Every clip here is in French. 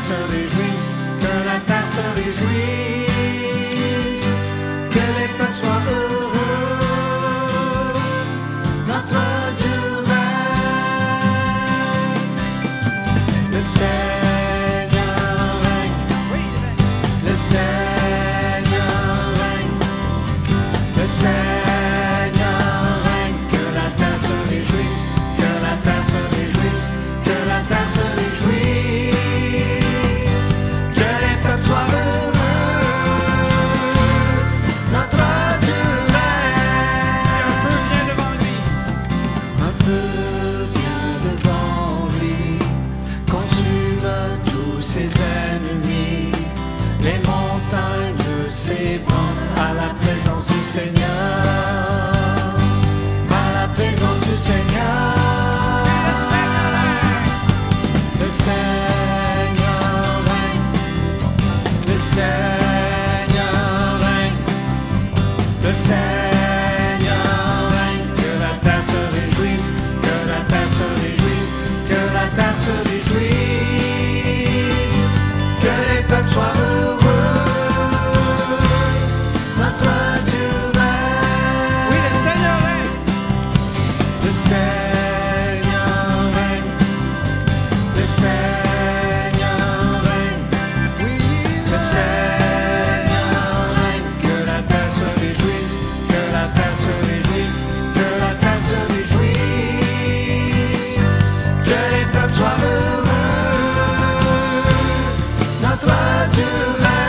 se réjouisse, que la terre se réjouisse, que les peuples soient heureux. Notre Dieu règne, le Seigneur règne, le Seigneur règne, le Seigneur règne, que la terre se réjouisse, que la terre se réjouisse, que la terre se réjouisse, que les peuples soient heureux. Notre Dieu règne. Un feu vient devant lui. Un feu vient devant lui, consume tous ses ennemis. Les montagnes s'ébranlent à la présence du Seigneur, à la présence du Seigneur. Le Seigneur règne, le Seigneur règne, le Seigneur règne, que la terre se réjouisse, que la terre se réjouisse, que la terre se réjouisse, que les peuples soient heureux. Notre Dieu règne. Oui, le Seigneur règne. Le Seigneur règne. Le Seigneur règne. Oui, le Seigneur règne. Que la terre se réjouisse, que la terre se réjouisse, que la terre se réjouisse, que les peuples soient heureux. Notre Dieu règne.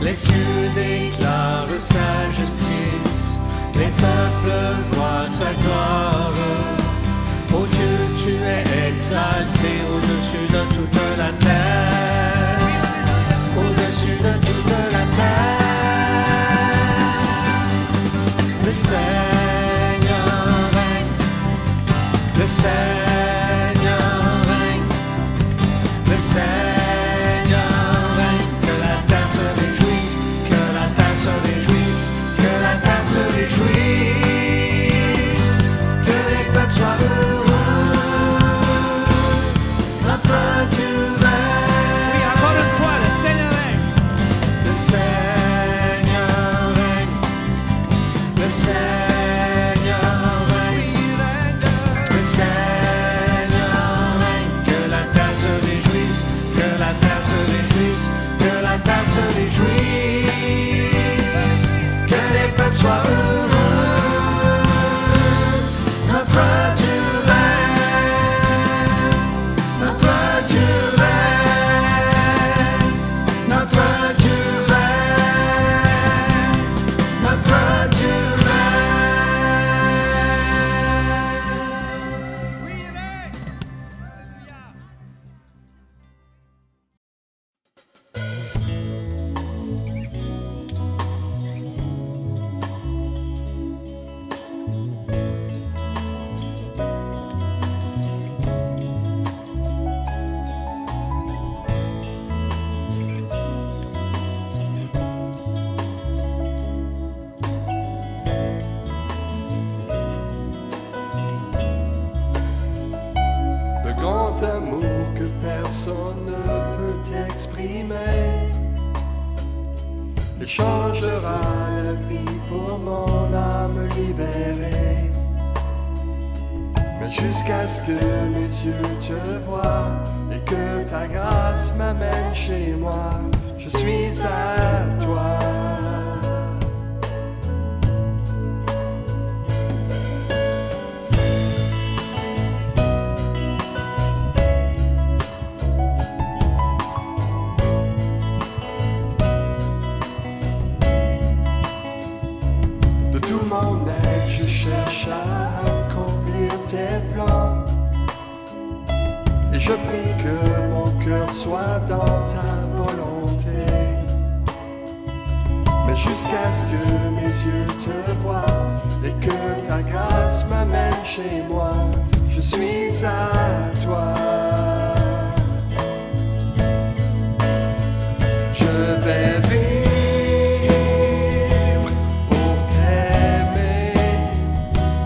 Les cieux déclarent sa justice, les peuples voient sa gloire. Ô Dieu, tu es exalté au-dessus de toute la terre, au-dessus de toute la terre. Le Seigneur règne, le Seigneur règne, le Seigneur règne, que la terre se réjouisse, que la terre se réjouisse, que la terre se réjouisse, que les peuples soient heureux. Notre Dieu règne. Oui, encore une fois, le Seigneur règne. Le Seigneur règne. Le Seigneur règne. Le Seigneur règne. Que la terre se réjouisse, que la terre se réjouisse, que la terre se réjouisse, que les peuples soient heureux. Notre Dieu règne. Notre Dieu règne. Notre Dieu règne. Notre Dieu règne. Oui, il règne. Alléluia. Le grand amour que personne ne peut exprimer, il changera la vie pour mon âme libérée. Mais jusqu'à ce que mes yeux te voient et que ta grâce m'amène chez moi, je suis à toi. De tout mon être, je cherche à accomplir tes plans. Et je prie que mon cœur soit dans ta volonté. Mais jusqu'à ce que mes yeux te voient et que ta grâce m'amène chez moi, je suis à toi. Je vais vivre pour t'aimer.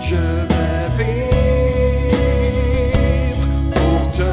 Je vais vivre pour te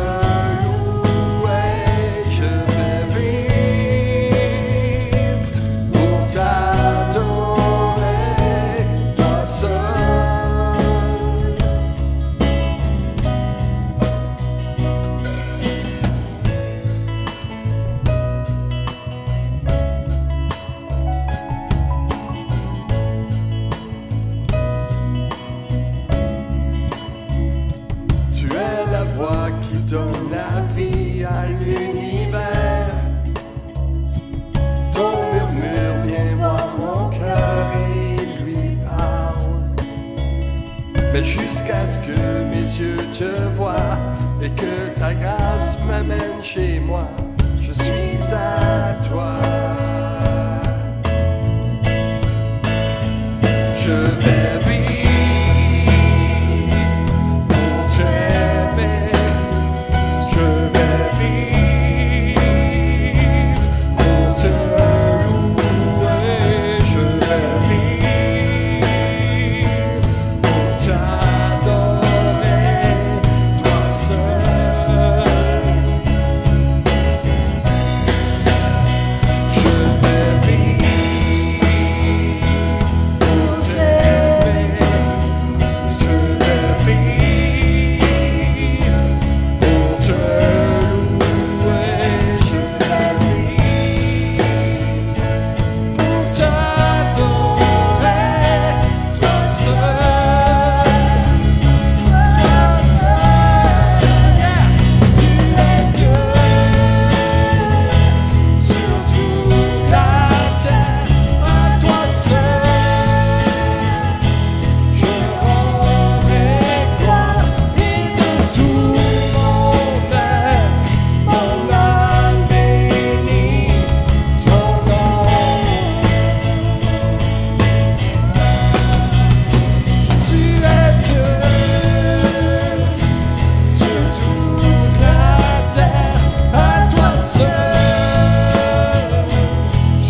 ramènes chez moi, je suis à toi. Je vais vivre pour t'aimer, je vais vivre pour te louer, je vais vivre pour t'adorer, toi seul. Je vais vivre pour t'aimer, je vais vivre pour te louer, je vais vivre pour t'adorer, toi seul. Tu es Dieu sur toute la terre, à toi seul je rendrai gloire, et de tout mon être, mon âme bénit ton nom. Tu es Dieu sur toute la terre, à toi seul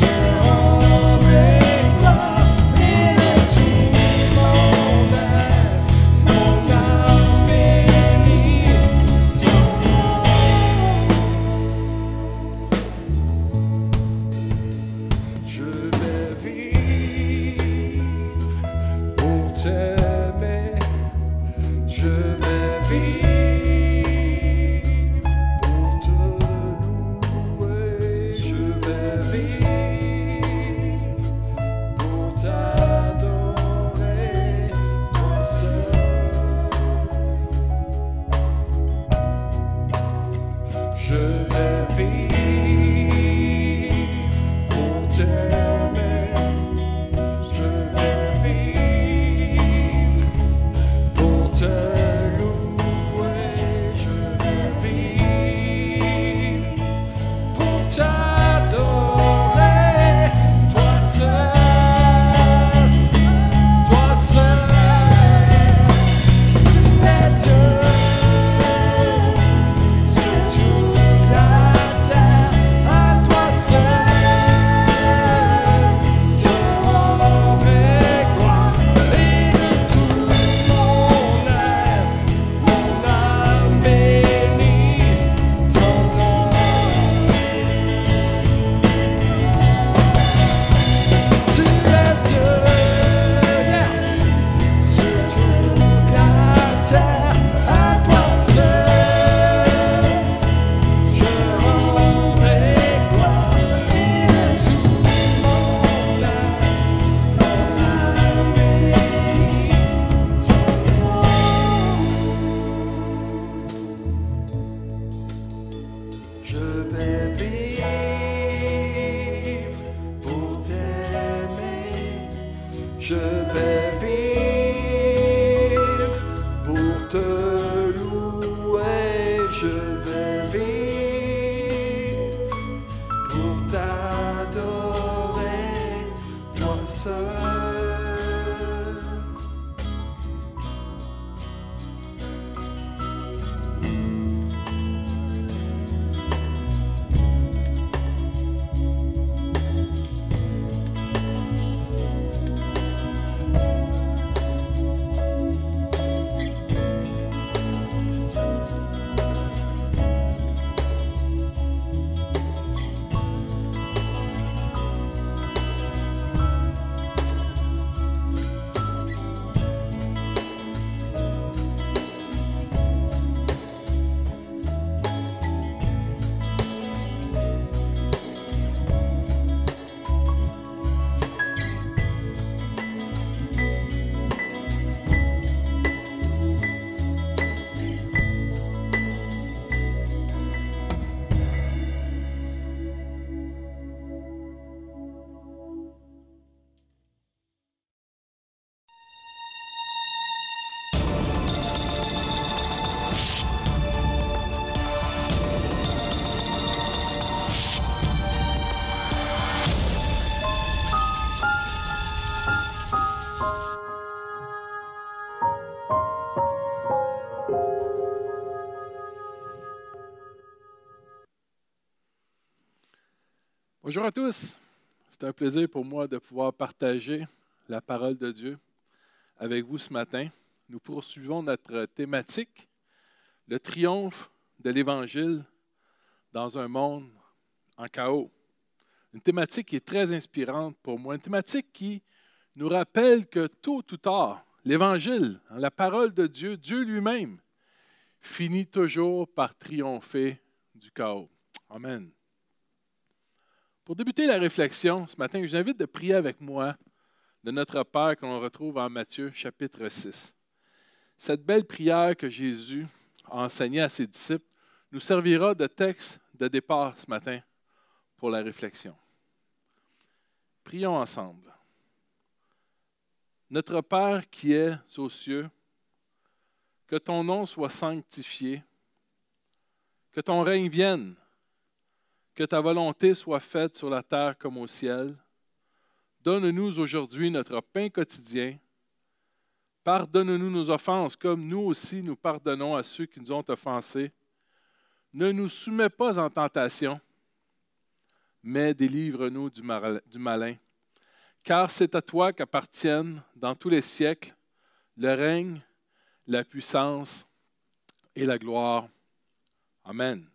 je rendrai gloire, et de tout mon être, mon âme bénit ton nom. Je vais vivre pour t'aimer, je vais vivre pour te louer, je vais vivre pour t'adorer, toi seul. Je vais vivre pour t'aimer, je vais vivre pour te louer, je vais vivre pour t'adorer, toi seul, toi seul. Tu es Dieu sur toute la terre, à toi seul je rendrai gloire, et de tout mon être, mon âme bénit ton nom. Tu es Dieu sur toute la terre, à toi seul je rendrai gloire, et de tout mon être, mon âme bénit ton nom. Je vais vivre pour t'aimer, je vais vivre pour te louer, je vais vivre pour t'adorer, toi seul. Bonjour à tous. C'est un plaisir pour moi de pouvoir partager la parole de Dieu avec vous ce matin. Nous poursuivons notre thématique, le triomphe de l'Évangile dans un monde en chaos. Une thématique qui est très inspirante pour moi, une thématique qui nous rappelle que tôt ou tard, l'Évangile, la parole de Dieu, Dieu lui-même, finit toujours par triompher du chaos. Amen. Pour débuter la réflexion ce matin, je vous invite de prier avec moi de notre Père que l'on retrouve en Matthieu chapitre 6. Cette belle prière que Jésus a enseignée à ses disciples nous servira de texte de départ ce matin pour la réflexion. Prions ensemble. Notre Père qui es aux cieux, que ton nom soit sanctifié, que ton règne vienne, que ta volonté soit faite sur la terre comme au ciel. Donne-nous aujourd'hui notre pain quotidien. Pardonne-nous nos offenses, comme nous aussi nous pardonnons à ceux qui nous ont offensés. Ne nous soumets pas en tentation, mais délivre-nous du malin. Car c'est à toi qu'appartiennent dans tous les siècles le règne, la puissance et la gloire. Amen.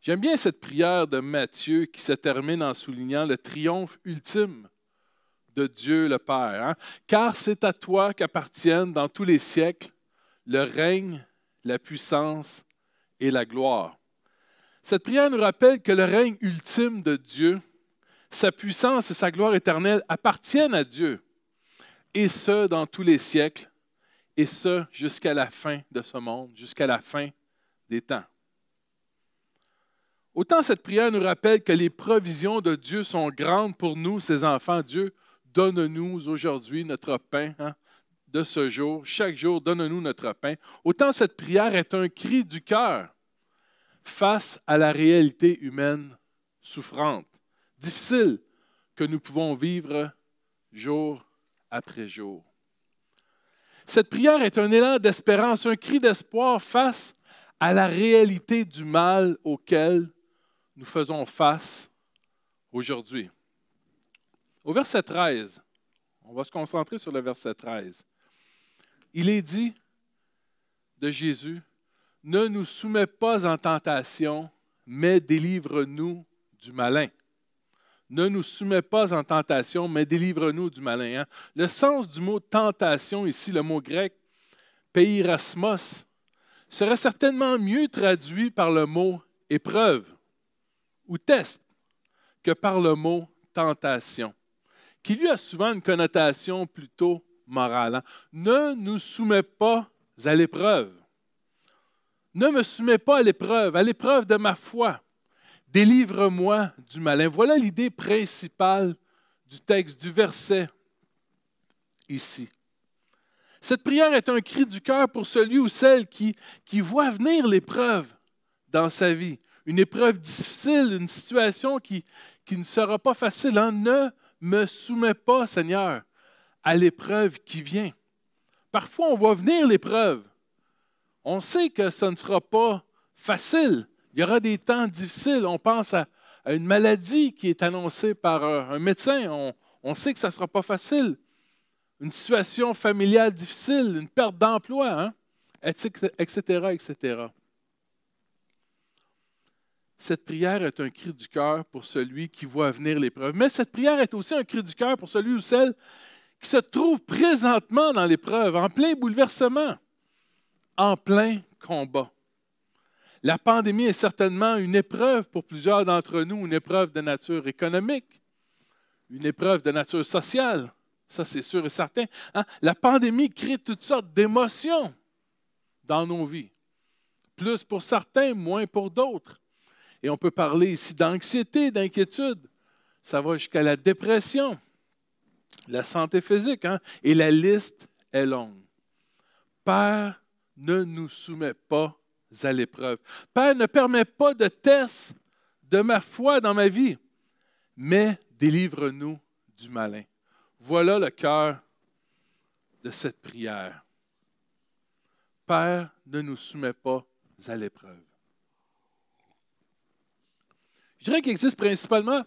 J'aime bien cette prière de Matthieu qui se termine en soulignant le triomphe ultime de Dieu le Père. Car c'est à toi qu'appartiennent dans tous les siècles le règne, la puissance et la gloire. Cette prière nous rappelle que le règne ultime de Dieu, sa puissance et sa gloire éternelle appartiennent à Dieu, et ce dans tous les siècles, et ce jusqu'à la fin de ce monde, jusqu'à la fin des temps. Autant cette prière nous rappelle que les provisions de Dieu sont grandes pour nous, ses enfants. Dieu, donne-nous aujourd'hui notre pain de ce jour. Chaque jour, donne-nous notre pain. Autant cette prière est un cri du cœur face à la réalité humaine souffrante, difficile, que nous pouvons vivre jour après jour. Cette prière est un élan d'espérance, un cri d'espoir face à la réalité du mal auquel nous faisons face aujourd'hui. Au verset 13, on va se concentrer sur le verset 13. Il est dit de Jésus, « Ne nous soumets pas en tentation, mais délivre-nous du malin. » Ne nous soumets pas en tentation, mais délivre-nous du malin. Le sens du mot tentation, ici, le mot grec, peirasmos, serait certainement mieux traduit par le mot épreuve ou test que par le mot tentation, qui lui a souvent une connotation plutôt morale. Ne nous soumets pas à l'épreuve. Ne me soumets pas à l'épreuve de ma foi. Délivre-moi du malin. Voilà l'idée principale du texte, du verset ici. Cette prière est un cri du cœur pour celui ou celle qui voit venir l'épreuve dans sa vie. Une épreuve difficile, une situation qui ne sera pas facile. Ne me soumets pas, Seigneur, à l'épreuve qui vient. Parfois, on voit venir l'épreuve. On sait que ce ne sera pas facile. Il y aura des temps difficiles. On pense à une maladie qui est annoncée par un médecin. On sait que ça ne sera pas facile. Une situation familiale difficile, une perte d'emploi, etc., etc. Cette prière est un cri du cœur pour celui qui voit venir l'épreuve. Mais cette prière est aussi un cri du cœur pour celui ou celle qui se trouve présentement dans l'épreuve, en plein bouleversement, en plein combat. La pandémie est certainement une épreuve pour plusieurs d'entre nous, une épreuve de nature économique, une épreuve de nature sociale, ça c'est sûr et certain. La pandémie crée toutes sortes d'émotions dans nos vies, plus pour certains, moins pour d'autres. Et on peut parler ici d'anxiété, d'inquiétude. Ça va jusqu'à la dépression, la santé physique, et la liste est longue. Père, ne nous soumets pas à l'épreuve. Père, ne permets pas de test de ma foi dans ma vie, mais délivre-nous du malin. Voilà le cœur de cette prière. Père, ne nous soumets pas à l'épreuve. Je dirais qu'il existe principalement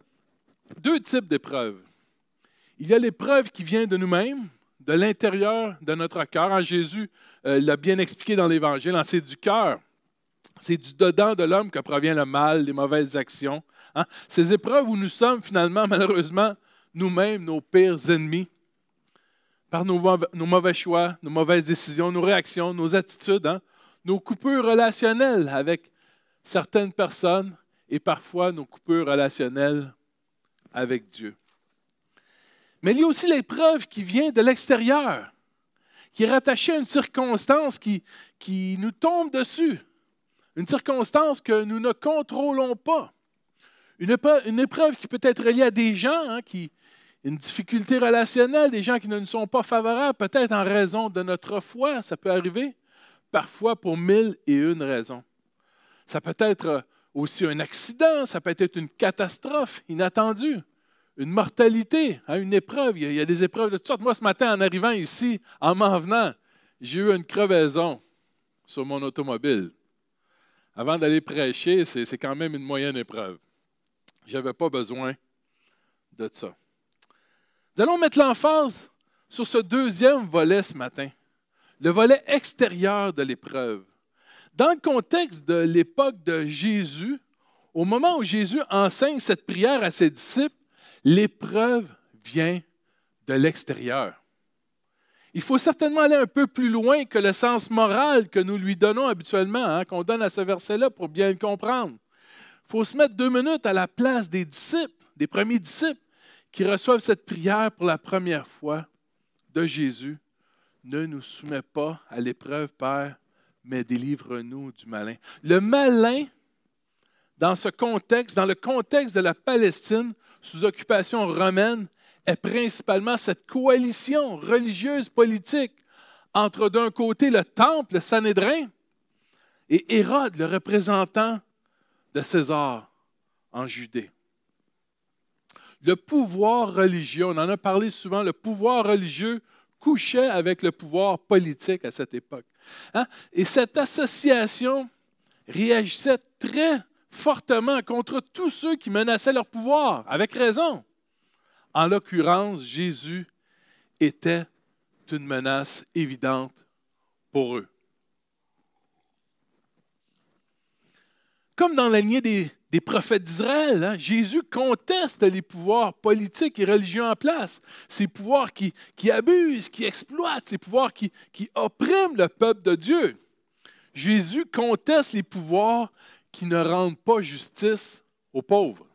deux types d'épreuves. Il y a l'épreuve qui vient de nous-mêmes, de l'intérieur de notre cœur. Jésus l'a bien expliqué dans l'Évangile, c'est du cœur. C'est du dedans de l'homme que provient le mal, les mauvaises actions. Hein? Ces épreuves où nous sommes finalement, malheureusement, nous-mêmes, nos pires ennemis, par nos mauvais choix, nos mauvaises décisions, nos réactions, nos attitudes, hein? Nos coupures relationnelles avec certaines personnes et parfois nos coupures relationnelles avec Dieu. Mais il y a aussi l'épreuve qui vient de l'extérieur, qui est rattachée à une circonstance qui nous tombe dessus, une circonstance que nous ne contrôlons pas. Une épreuve qui peut être reliée à des gens, hein, une difficulté relationnelle, des gens qui ne nous sont pas favorables, peut-être en raison de notre foi, ça peut arriver, parfois pour 1001 raisons. Ça peut être aussi un accident, ça peut être une catastrophe inattendue, une mortalité, hein, une épreuve. Il y a des épreuves de toutes sortes. Moi, ce matin, en arrivant ici, en m'en venant, j'ai eu une crevaison sur mon automobile. Avant d'aller prêcher, c'est quand même une moyenne épreuve. Je n'avais pas besoin de ça. Nous allons mettre l'emphase sur ce deuxième volet ce matin, le volet extérieur de l'épreuve. Dans le contexte de l'époque de Jésus, au moment où Jésus enseigne cette prière à ses disciples, l'épreuve vient de l'extérieur. Il faut certainement aller un peu plus loin que le sens moral que nous lui donnons habituellement, hein, qu'on donne à ce verset-là pour bien le comprendre. Il faut se mettre 2 minutes à la place des disciples, des premiers disciples, qui reçoivent cette prière pour la première fois de Jésus. Ne nous soumets pas à l'épreuve, Père, mais délivre-nous du malin. Le malin, dans ce contexte, dans le contexte de la Palestine, sous occupation romaine, est principalement cette coalition religieuse politique entre d'un côté le temple, le Sanhédrin, et Hérode, le représentant de César en Judée. Le pouvoir religieux, on en a parlé souvent, le pouvoir religieux couchait avec le pouvoir politique à cette époque. Hein? Et cette association réagissait très fortement contre tous ceux qui menaçaient leur pouvoir, avec raison. En l'occurrence, Jésus était une menace évidente pour eux. Comme dans la lignée des prophètes d'Israël, hein, Jésus conteste les pouvoirs politiques et religieux en place, ces pouvoirs qui abusent, qui exploitent, ces pouvoirs qui oppriment le peuple de Dieu. Jésus conteste les pouvoirs qui ne rendent pas justice aux pauvres.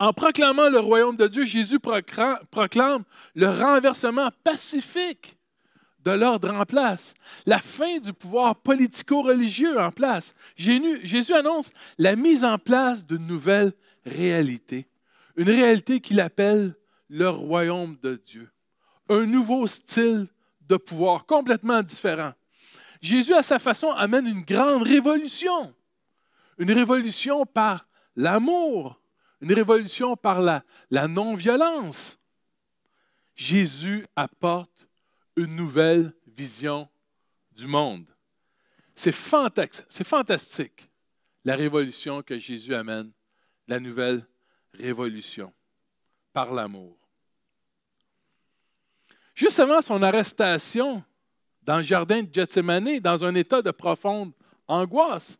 En proclamant le royaume de Dieu, Jésus proclame le renversement pacifique de l'ordre en place, la fin du pouvoir politico-religieux en place. Jésus annonce la mise en place d'une nouvelle réalité, une réalité qu'il appelle le royaume de Dieu, un nouveau style de pouvoir complètement différent. Jésus, à sa façon, amène une grande révolution, une révolution par l'amour, une révolution par la non-violence. Jésus apporte une nouvelle vision du monde. C'est fantastique, la révolution que Jésus amène, la nouvelle révolution, par l'amour. Juste avant son arrestation dans le jardin de Gethsémani, dans un état de profonde angoisse,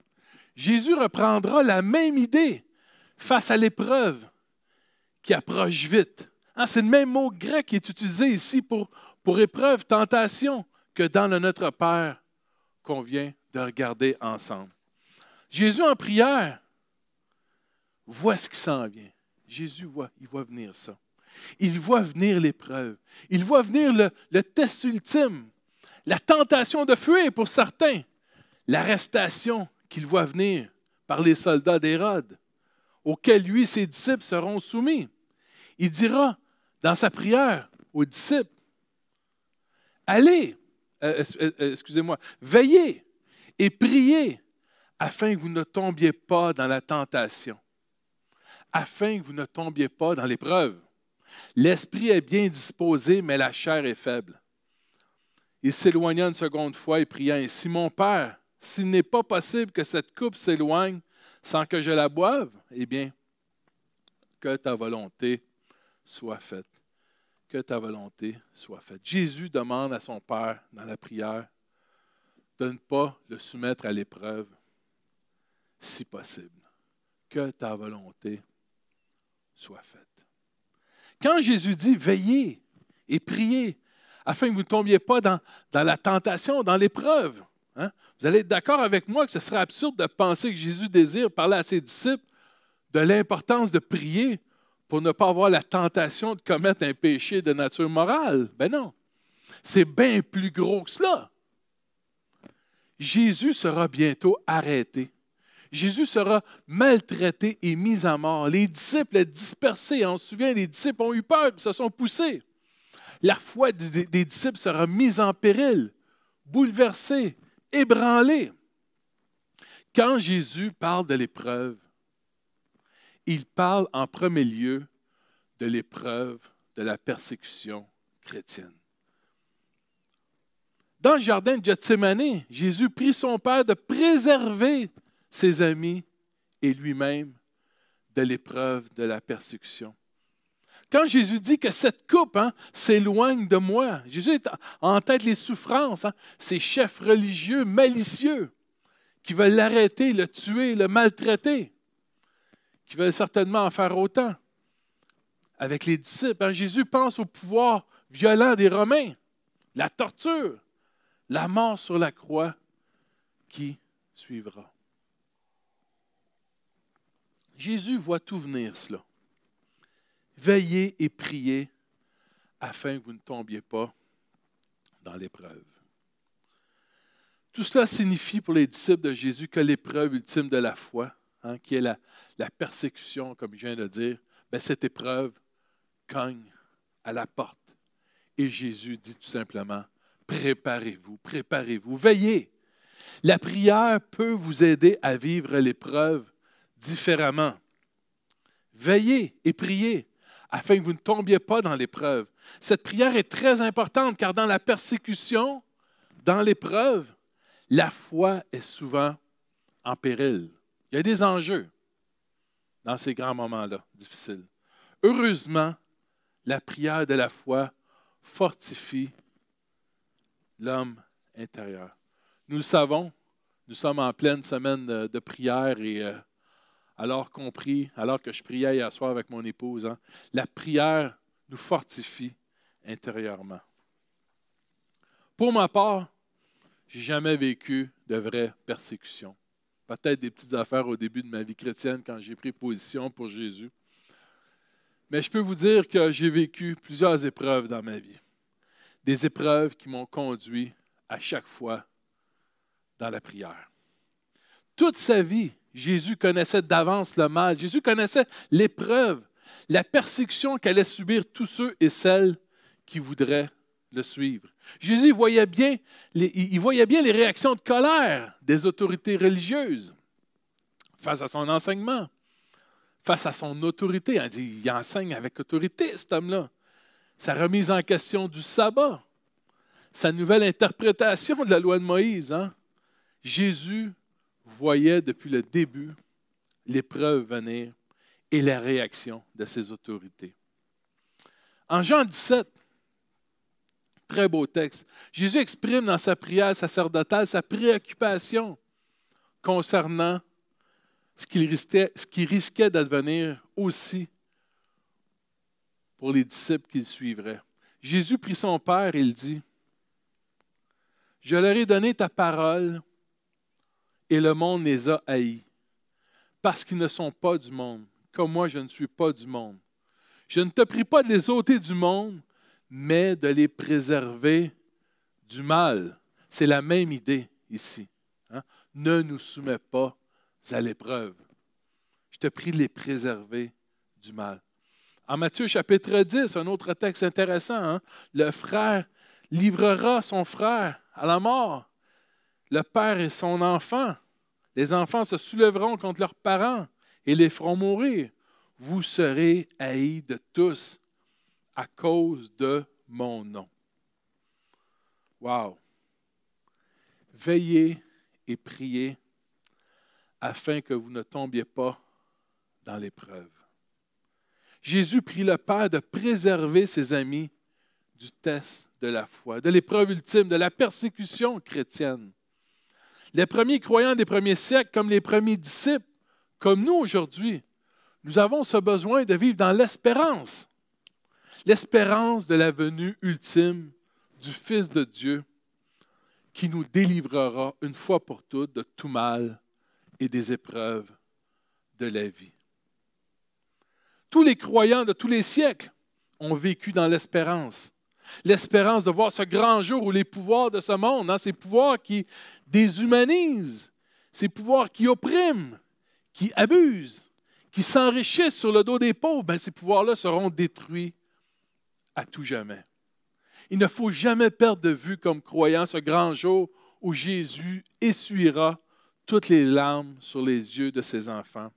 Jésus reprendra la même idée face à l'épreuve qui approche vite. Hein, c'est le même mot grec qui est utilisé ici pour épreuve, tentation, que dans le Notre Père qu'on vient de regarder ensemble. Jésus en prière voit ce qui s'en vient. Jésus il voit venir ça. Il voit venir l'épreuve. Il voit venir le test ultime, la tentation de fuir pour certains, l'arrestation qu'il voit venir par les soldats d'Hérode, auquel lui et ses disciples seront soumis. Il dira dans sa prière aux disciples, veillez et priez afin que vous ne tombiez pas dans la tentation, afin que vous ne tombiez pas dans l'épreuve. L'esprit est bien disposé, mais la chair est faible. Il s'éloigna une seconde fois et pria ainsi, mon Père, s'il n'est pas possible que cette coupe s'éloigne sans que je la boive? Eh bien, que ta volonté soit faite. Que ta volonté soit faite. Jésus demande à son Père dans la prière de ne pas le soumettre à l'épreuve, si possible. Que ta volonté soit faite. Quand Jésus dit « veillez et priez » afin que vous ne tombiez pas dans la tentation, dans l'épreuve, hein? Vous allez être d'accord avec moi que ce serait absurde de penser que Jésus désire parler à ses disciples de l'importance de prier pour ne pas avoir la tentation de commettre un péché de nature morale. Ben non, c'est bien plus gros que cela. Jésus sera bientôt arrêté. Jésus sera maltraité et mis à mort. Les disciples dispersés. On se souvient, les disciples ont eu peur, ils se sont poussés. La foi des disciples sera mise en péril, bouleversée, ébranlée. Quand Jésus parle de l'épreuve, il parle en premier lieu de l'épreuve de la persécution chrétienne. Dans le jardin de Gethsémani, Jésus prie son Père de préserver ses amis et lui-même de l'épreuve de la persécution. Quand Jésus dit que cette coupe s'éloigne de moi, Jésus est en tête les souffrances, ces chefs religieux malicieux qui veulent l'arrêter, le tuer, le maltraiter, qui veulent certainement en faire autant. Avec les disciples, Jésus pense au pouvoir violent des Romains, la torture, la mort sur la croix qui suivra. Jésus voit tout venir cela. Veillez et priez afin que vous ne tombiez pas dans l'épreuve. Tout cela signifie pour les disciples de Jésus que l'épreuve ultime de la foi, qui est la persécution, comme je viens de dire, cette épreuve cogne à la porte. Et Jésus dit tout simplement, préparez-vous, préparez-vous, veillez. La prière peut vous aider à vivre l'épreuve différemment. Veillez et priez afin que vous ne tombiez pas dans l'épreuve. Cette prière est très importante car dans la persécution, dans l'épreuve, la foi est souvent en péril. Il y a des enjeux dans ces grands moments-là difficiles. Heureusement, la prière de la foi fortifie l'homme intérieur. Nous le savons, nous sommes en pleine semaine de prière et alors que je priais hier soir avec mon épouse, la prière nous fortifie intérieurement. Pour ma part, je n'ai jamais vécu de vraie persécution. Peut-être des petites affaires au début de ma vie chrétienne quand j'ai pris position pour Jésus. Mais je peux vous dire que j'ai vécu plusieurs épreuves dans ma vie. Des épreuves qui m'ont conduit à chaque fois dans la prière. Toute sa vie, Jésus connaissait d'avance le mal. Jésus connaissait l'épreuve, la persécution qu'allaient subir tous ceux et celles qui voudraient le suivre. Jésus voyait bien les réactions de colère des autorités religieuses face à son enseignement, face à son autorité. Il enseigne avec autorité, cet homme-là. Sa remise en question du sabbat, sa nouvelle interprétation de la loi de Moïse. Jésus voyait depuis le début l'épreuve venir et la réaction de ses autorités. En Jean 17, très beau texte, Jésus exprime dans sa prière sacerdotale sa préoccupation concernant ce qui risquait d'advenir aussi pour les disciples qu'il suivrait. Jésus prie son Père et il dit, « Je leur ai donné ta parole et le monde les a haïs, parce qu'ils ne sont pas du monde, comme moi je ne suis pas du monde. Je ne te prie pas de les ôter du monde, mais de les préserver du mal. » C'est la même idée ici. Ne nous soumets pas à l'épreuve. Je te prie de les préserver du mal. En Matthieu chapitre 10, un autre texte intéressant, le frère livrera son frère à la mort. Le père et son enfant. Les enfants se soulèveront contre leurs parents et les feront mourir. Vous serez haïs de tous à cause de mon nom. Wow! Veillez et priez afin que vous ne tombiez pas dans l'épreuve. Jésus prie le Père de préserver ses amis du test de la foi, de l'épreuve ultime, de la persécution chrétienne. Les premiers croyants des premiers siècles, comme les premiers disciples, comme nous aujourd'hui, nous avons ce besoin de vivre dans l'espérance de la venue ultime du Fils de Dieu qui nous délivrera une fois pour toutes de tout mal et des épreuves de la vie. Tous les croyants de tous les siècles ont vécu dans l'espérance. L'espérance de voir ce grand jour où les pouvoirs de ce monde, ces pouvoirs qui déshumanisent, ces pouvoirs qui oppriment, qui abusent, qui s'enrichissent sur le dos des pauvres, ces pouvoirs-là seront détruits à tout jamais. Il ne faut jamais perdre de vue comme croyant ce grand jour où Jésus essuiera toutes les larmes sur les yeux de ses enfants.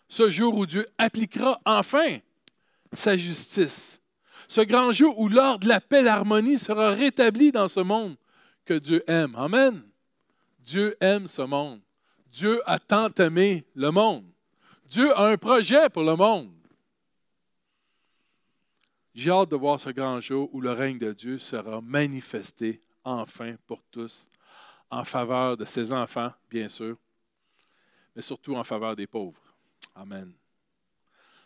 Ce jour où Dieu appliquera enfin sa justice. Ce grand jour où l'ordre, la paix, l'harmonie sera rétabli dans ce monde que Dieu aime. Amen. Dieu aime ce monde. Dieu a tant aimé le monde. Dieu a un projet pour le monde. J'ai hâte de voir ce grand jour où le règne de Dieu sera manifesté enfin pour tous, en faveur de ses enfants, bien sûr, mais surtout en faveur des pauvres. Amen.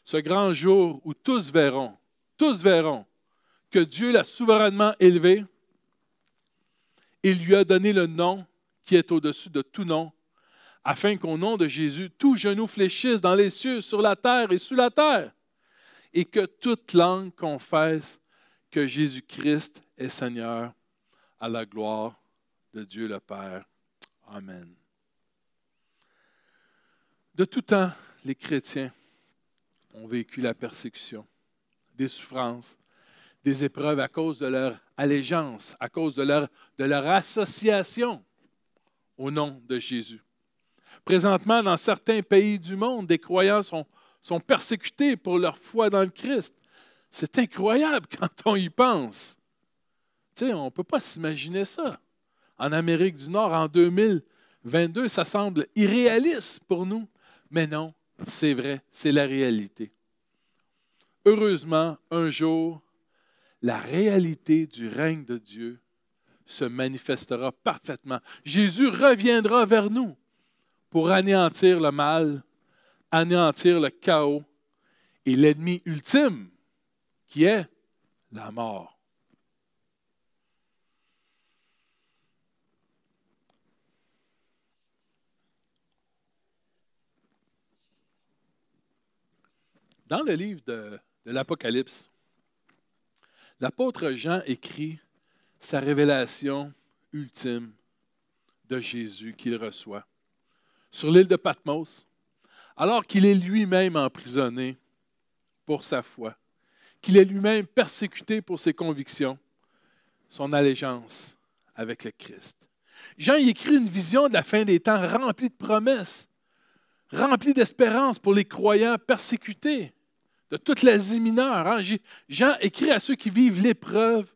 Ce grand jour où tous verront que Dieu l'a souverainement élevé et lui a donné le nom qui est au-dessus de tout nom, afin qu'au nom de Jésus, tout genou fléchisse dans les cieux, sur la terre et sous la terre, et que toute langue confesse que Jésus-Christ est Seigneur, à la gloire de Dieu le Père. Amen. De tout temps, les chrétiens ont vécu la persécution, des souffrances, des épreuves à cause de leur allégeance, à cause de leur association au nom de Jésus. Présentement, dans certains pays du monde, des croyants sont persécutés pour leur foi dans le Christ. C'est incroyable quand on y pense. Tu sais, on ne peut pas s'imaginer ça. En Amérique du Nord, en 2022, ça semble irréaliste pour nous. Mais non, c'est vrai, c'est la réalité. Heureusement, un jour, la réalité du règne de Dieu se manifestera parfaitement. Jésus reviendra vers nous pour anéantir le mal, anéantir le chaos et l'ennemi ultime qui est la mort. Dans le livre de l'Apocalypse, l'apôtre Jean écrit sa révélation ultime de Jésus qu'il reçoit sur l'île de Patmos, alors qu'il est lui-même emprisonné pour sa foi, qu'il est lui-même persécuté pour ses convictions, son allégeance avec le Christ. Jean y écrit une vision de la fin des temps remplie de promesses, remplie d'espérance pour les croyants persécutés de toute l'Asie mineure. Jean écrit à ceux qui vivent l'épreuve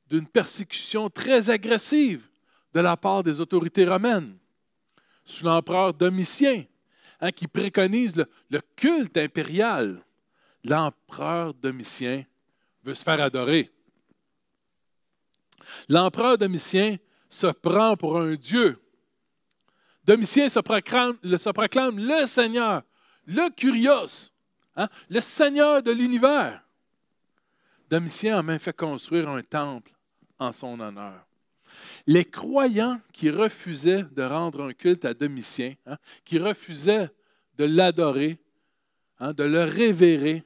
d'une persécution très agressive de la part des autorités romaines, sous l'empereur Domitien, qui préconise le culte impérial. L'empereur Domitien veut se faire adorer. L'empereur Domitien se prend pour un dieu. Domitien se proclame le Seigneur, le Kyrios, le Seigneur de l'univers. Domitien a même fait construire un temple en son honneur. Les croyants qui refusaient de rendre un culte à Domitien, qui refusaient de l'adorer, de le révérer,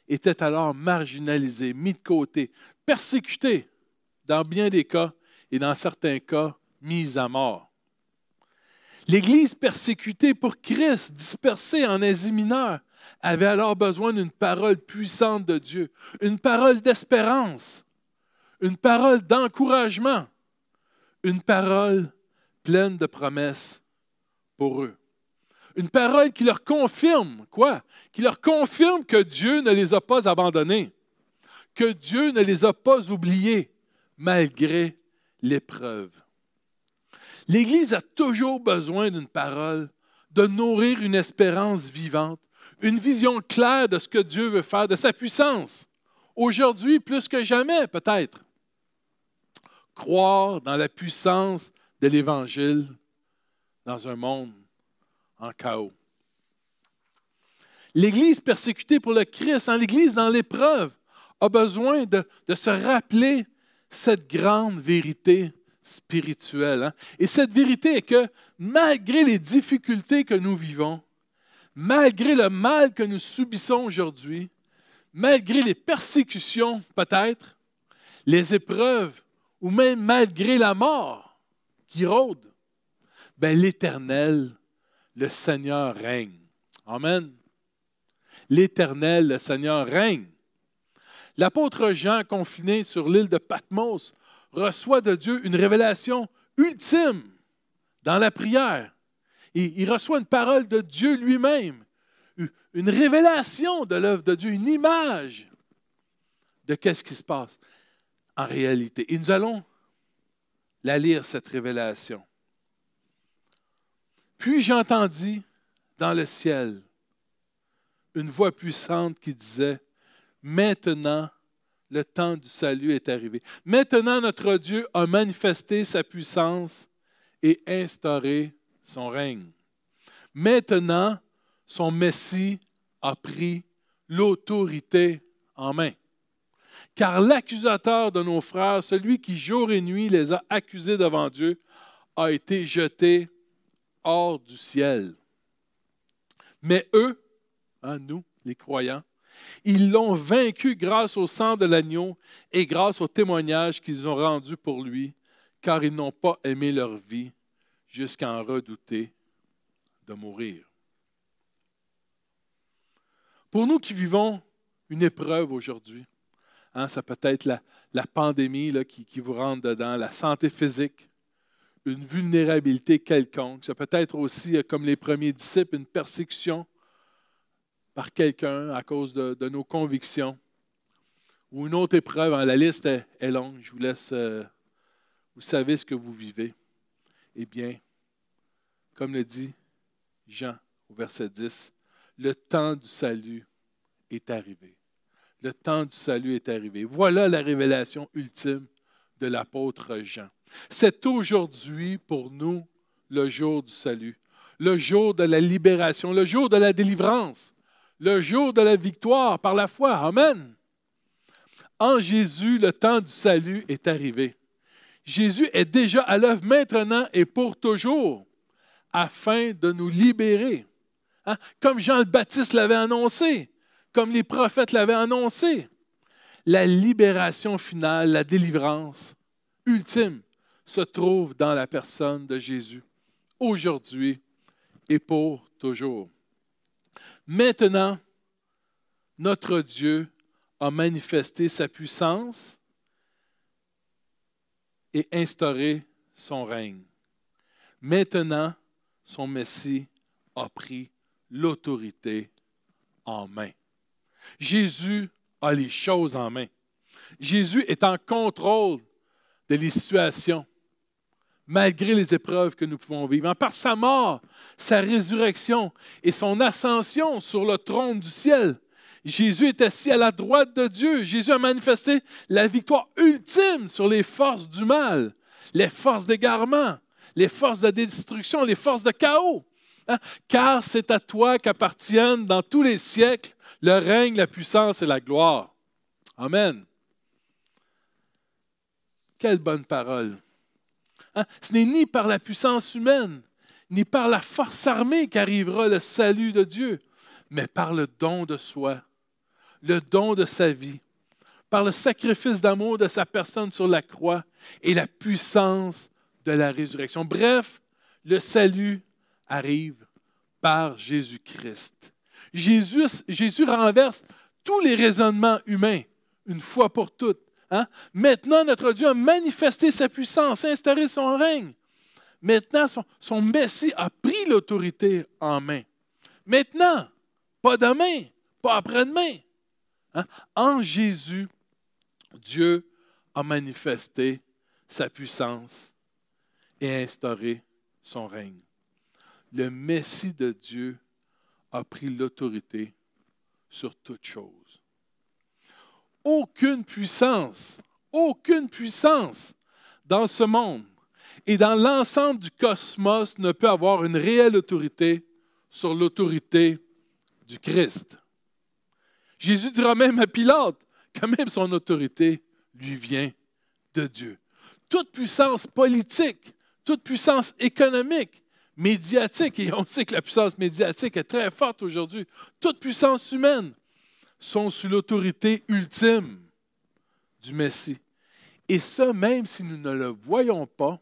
étaient alors marginalisés, mis de côté, persécutés dans bien des cas et dans certains cas mis à mort. L'Église persécutée pour Christ, dispersée en Asie mineure, avait alors besoin d'une parole puissante de Dieu, une parole d'espérance, une parole d'encouragement, une parole pleine de promesses pour eux. Une parole qui leur confirme, quoi? Qui leur confirme que Dieu ne les a pas abandonnés, que Dieu ne les a pas oubliés, malgré l'épreuve. L'Église a toujours besoin d'une parole de nourrir une espérance vivante, une vision claire de ce que Dieu veut faire, de sa puissance. Aujourd'hui, plus que jamais, peut-être. Croire dans la puissance de l'Évangile dans un monde en chaos. L'Église persécutée pour le Christ, l'Église dans l'épreuve, a besoin de se rappeler cette grande vérité spirituelle. Et cette vérité est que malgré les difficultés que nous vivons, malgré le mal que nous subissons aujourd'hui, malgré les persécutions peut-être, les épreuves, ou même malgré la mort qui rôde, l'Éternel, le Seigneur règne. Amen. L'Éternel, le Seigneur règne. L'apôtre Jean, confiné sur l'île de Patmos, reçoit de Dieu une révélation ultime dans la prière. Il reçoit une parole de Dieu lui-même, une révélation de l'œuvre de Dieu, une image de qu'est-ce qui se passe en réalité. Et nous allons la lire, cette révélation. Puis j'entendis dans le ciel une voix puissante qui disait, « Maintenant, le temps du salut est arrivé. Maintenant, notre Dieu a manifesté sa puissance et instauré son règne. Maintenant, son Messie a pris l'autorité en main. Car l'accusateur de nos frères, celui qui jour et nuit les a accusés devant Dieu, a été jeté hors du ciel. Mais eux, nous, les croyants, ils l'ont vaincu grâce au sang de l'agneau et grâce au témoignage qu'ils ont rendu pour lui, car ils n'ont pas aimé leur vie jusqu'à en redouter de mourir. » Pour nous qui vivons une épreuve aujourd'hui, ça peut être la pandémie qui vous rentre dedans, la santé physique, une vulnérabilité quelconque. Ça peut être aussi, comme les premiers disciples, une persécution par quelqu'un à cause de nos convictions. Ou une autre épreuve, la liste est longue, je vous laisse, vous savez ce que vous vivez. Eh bien, comme le dit Jean au verset 10, le temps du salut est arrivé. Le temps du salut est arrivé. Voilà la révélation ultime de l'apôtre Jean. C'est aujourd'hui pour nous le jour du salut, le jour de la libération, le jour de la délivrance, le jour de la victoire par la foi. Amen. En Jésus, le temps du salut est arrivé. Jésus est déjà à l'œuvre maintenant et pour toujours, afin de nous libérer. Comme Jean le Baptiste l'avait annoncé, comme les prophètes l'avaient annoncé. La libération finale, la délivrance ultime se trouve dans la personne de Jésus, aujourd'hui et pour toujours. Maintenant, notre Dieu a manifesté sa puissance et instauré son règne. Maintenant, son Messie a pris l'autorité en main. Jésus a les choses en main. Jésus est en contrôle de les situations, malgré les épreuves que nous pouvons vivre. Par sa mort, sa résurrection et son ascension sur le trône du ciel, Jésus est assis à la droite de Dieu. Jésus a manifesté la victoire ultime sur les forces du mal, les forces d'égarement, les forces de destruction, les forces de chaos. Car c'est à toi qu'appartiennent dans tous les siècles le règne, la puissance et la gloire. Amen. Quelle bonne parole. Ce n'est ni par la puissance humaine, ni par la force armée qu'arrivera le salut de Dieu, mais par le don de soi, le don de sa vie, par le sacrifice d'amour de sa personne sur la croix et la puissance de la résurrection. Bref, le salut arrive par Jésus-Christ. Jésus renverse tous les raisonnements humains, une fois pour toutes. Maintenant, notre Dieu a manifesté sa puissance, instauré son règne. Maintenant, son Messie a pris l'autorité en main. Maintenant, pas demain, pas après-demain. En Jésus, Dieu a manifesté sa puissance et instauré son règne. le Messie de Dieu a pris l'autorité sur toute chose. Aucune puissance dans ce monde et dans l'ensemble du cosmos ne peut avoir une réelle autorité sur l'autorité du Christ. Jésus dira même à Pilate que même son autorité lui vient de Dieu. Toute puissance politique, toute puissance économique, médiatique, et on sait que la puissance médiatique est très forte aujourd'hui, toute puissance humaine sont sous l'autorité ultime du Messie. Et ça, même si nous ne le voyons pas,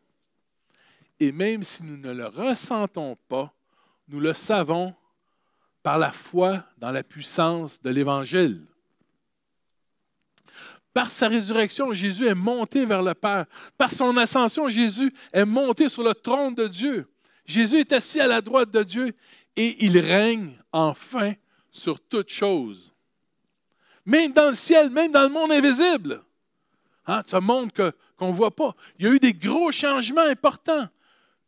et même si nous ne le ressentons pas, nous le savons par la foi dans la puissance de l'Évangile. Par sa résurrection, Jésus est monté vers le Père. Par son ascension, Jésus est monté sur le trône de Dieu. Jésus est assis à la droite de Dieu et il règne enfin sur toutes choses. Même dans le ciel, même dans le monde invisible. Ce monde qu'on ne voit pas. Il y a eu des gros changements importants.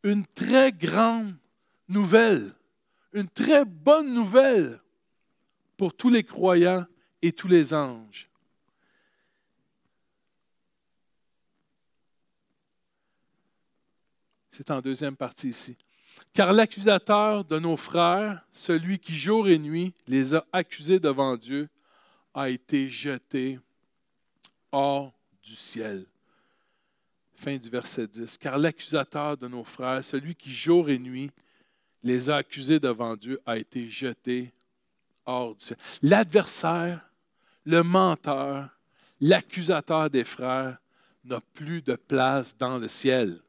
Une très grande nouvelle, une très bonne nouvelle pour tous les croyants et tous les anges. C'est en deuxième partie ici. Car l'accusateur de nos frères, celui qui jour et nuit les a accusés devant Dieu, a été jeté hors du ciel. Fin du verset 10. Car l'accusateur de nos frères, celui qui jour et nuit les a accusés devant Dieu, a été jeté hors du ciel. L'adversaire, le menteur, l'accusateur des frères n'a plus de place dans le ciel.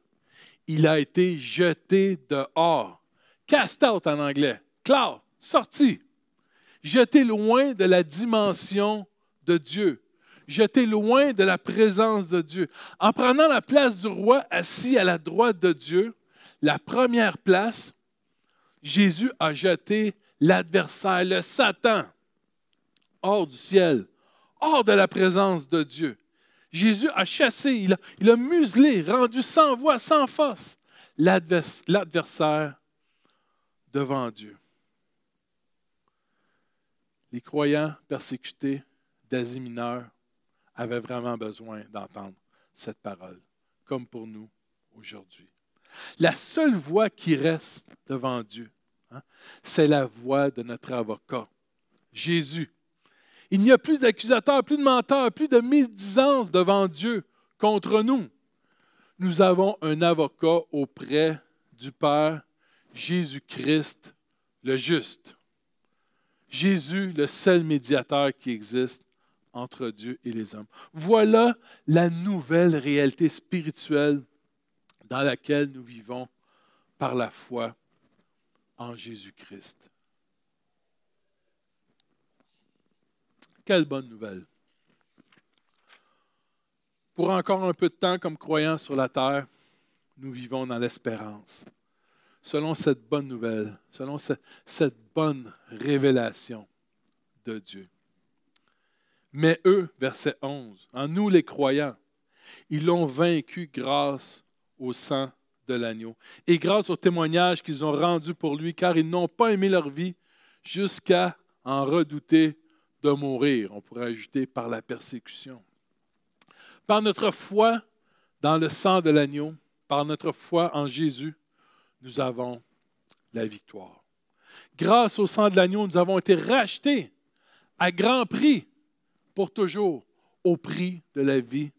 Il a été jeté dehors. Cast out en anglais. Cloud, sorti. Jeté loin de la dimension de Dieu. Jeté loin de la présence de Dieu. En prenant la place du roi assis à la droite de Dieu, la première place, Jésus a jeté l'adversaire, le Satan, hors du ciel, hors de la présence de Dieu. Jésus a chassé, il a muselé, rendu sans voix, sans force, l'adversaire devant Dieu. Les croyants persécutés d'Asie mineure avaient vraiment besoin d'entendre cette parole, comme pour nous aujourd'hui. La seule voix qui reste devant Dieu, c'est la voix de notre avocat, Jésus. Il n'y a plus d'accusateurs, plus de menteurs, plus de médisance devant Dieu contre nous. Nous avons un avocat auprès du Père, Jésus-Christ, le juste. Jésus, le seul médiateur qui existe entre Dieu et les hommes. Voilà la nouvelle réalité spirituelle dans laquelle nous vivons par la foi en Jésus-Christ. Quelle bonne nouvelle! Pour encore un peu de temps comme croyants sur la terre, nous vivons dans l'espérance. Selon cette bonne nouvelle, selon cette bonne révélation de Dieu. Mais eux, verset 11, en nous les croyants, ils l'ont vaincu grâce au sang de l'agneau et grâce au témoignage qu'ils ont rendu pour lui, car ils n'ont pas aimé leur vie jusqu'à en redouter de mourir. On pourrait ajouter par la persécution. Par notre foi dans le sang de l'agneau, par notre foi en Jésus, nous avons la victoire. Grâce au sang de l'agneau, nous avons été rachetés à grand prix pour toujours au prix de la vie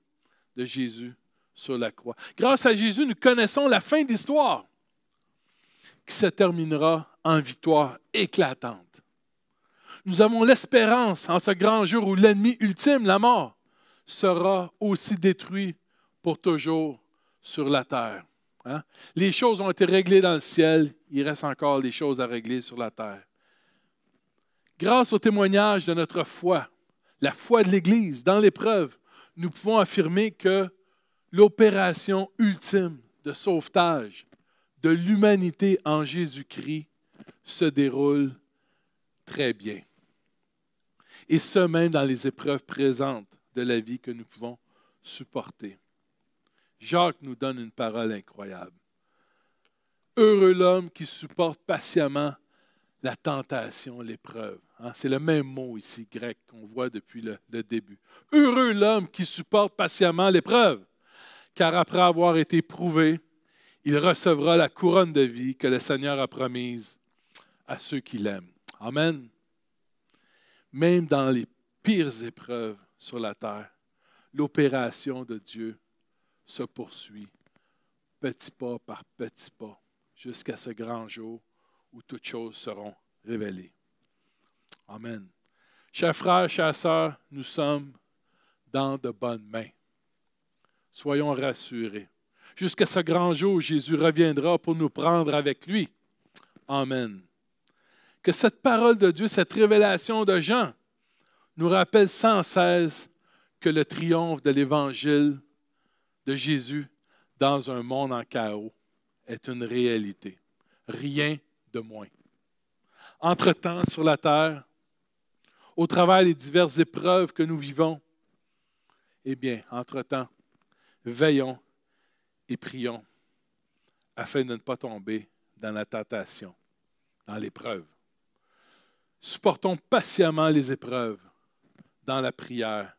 de Jésus sur la croix. Grâce à Jésus, nous connaissons la fin de l'histoire qui se terminera en victoire éclatante. Nous avons l'espérance en ce grand jour où l'ennemi ultime, la mort, sera aussi détruit pour toujours sur la terre. Les choses ont été réglées dans le ciel, il reste encore des choses à régler sur la terre. Grâce au témoignage de notre foi, la foi de l'Église dans l'épreuve, nous pouvons affirmer que l'opération ultime de sauvetage de l'humanité en Jésus-Christ se déroule très bien. Et ce, même dans les épreuves présentes de la vie que nous pouvons supporter. Jacques nous donne une parole incroyable. Heureux l'homme qui supporte patiemment la tentation, l'épreuve. Hein? C'est le même mot ici, grec, qu'on voit depuis le début. Heureux l'homme qui supporte patiemment l'épreuve, car après avoir été éprouvé, il recevra la couronne de vie que le Seigneur a promise à ceux qui l'aiment. Amen. Même dans les pires épreuves sur la terre, l'opération de Dieu se poursuit, petit pas par petit pas, jusqu'à ce grand jour où toutes choses seront révélées. Amen. Chers frères, chères sœurs, nous sommes dans de bonnes mains. Soyons rassurés. Jusqu'à ce grand jour où Jésus reviendra pour nous prendre avec lui. Amen. Que cette parole de Dieu, cette révélation de Jean, nous rappelle sans cesse que le triomphe de l'Évangile de Jésus dans un monde en chaos est une réalité. Rien de moins. Entre-temps, sur la terre, au travers des diverses épreuves que nous vivons, eh bien, entre-temps, veillons et prions afin de ne pas tomber dans la tentation, dans l'épreuve. Supportons patiemment les épreuves dans la prière.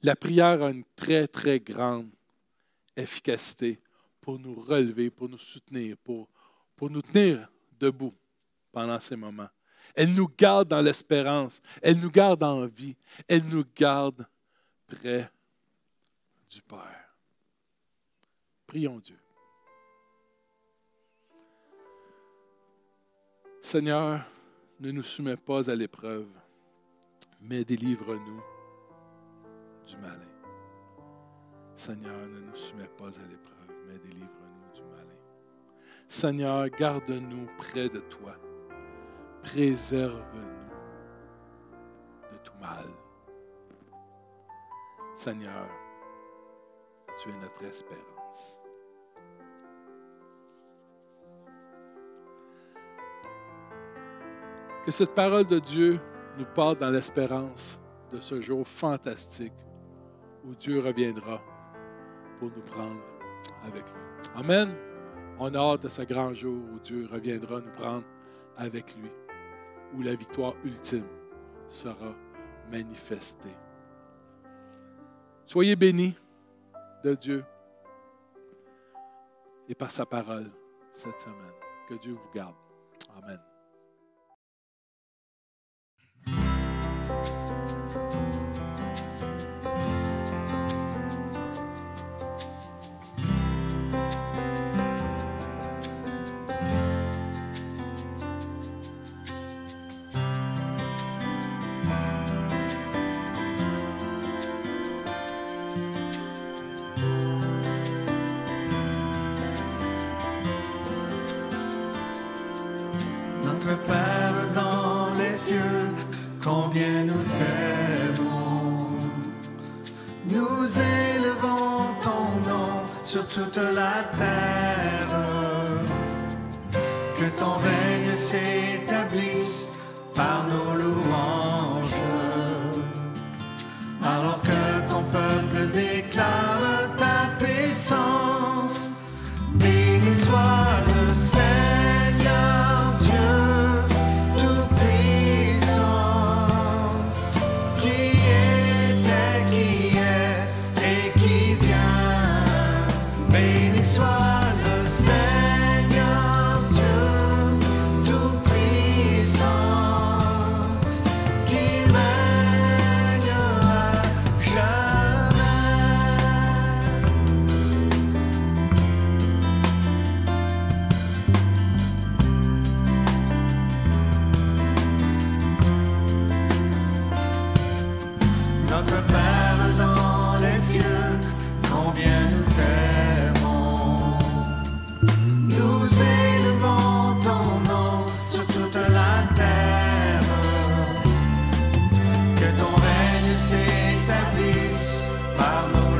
La prière a une très, très grande efficacité pour nous relever, pour nous soutenir, pour nous tenir debout pendant ces moments. Elle nous garde dans l'espérance, elle nous garde en vie, elle nous garde près du Père. Prions Dieu. Seigneur, ne nous soumets pas à l'épreuve, mais délivre-nous du malin. Seigneur, ne nous soumets pas à l'épreuve, mais délivre-nous du malin. Seigneur, garde-nous près de toi. Préserve-nous de tout mal. Seigneur, tu es notre espérance. Que cette parole de Dieu nous porte dans l'espérance de ce jour fantastique où Dieu reviendra pour nous prendre avec lui. Amen. On a hâte de ce grand jour où Dieu reviendra nous prendre avec lui, où la victoire ultime sera manifestée. Soyez bénis de Dieu et par sa parole cette semaine. Que Dieu vous garde. Amen. Notre Père dans les cieux, combien nous t'aimons. Nous élevons ton nom sur toute la terre. Que ton règne s'établisse par nos louanges. Alors que ton peuple déclare ta puissance, béni soit le Seigneur Dieu Tout-Puissant, qui était, qui est et qui vient. Béni soit le Seigneur Dieu Tout-Puissant, qui règne à jamais. Notre Père dans les cieux, combien nous t'aimons. Nous élevons ton nom sur toute la terre. Que ton règne s'établisse par nos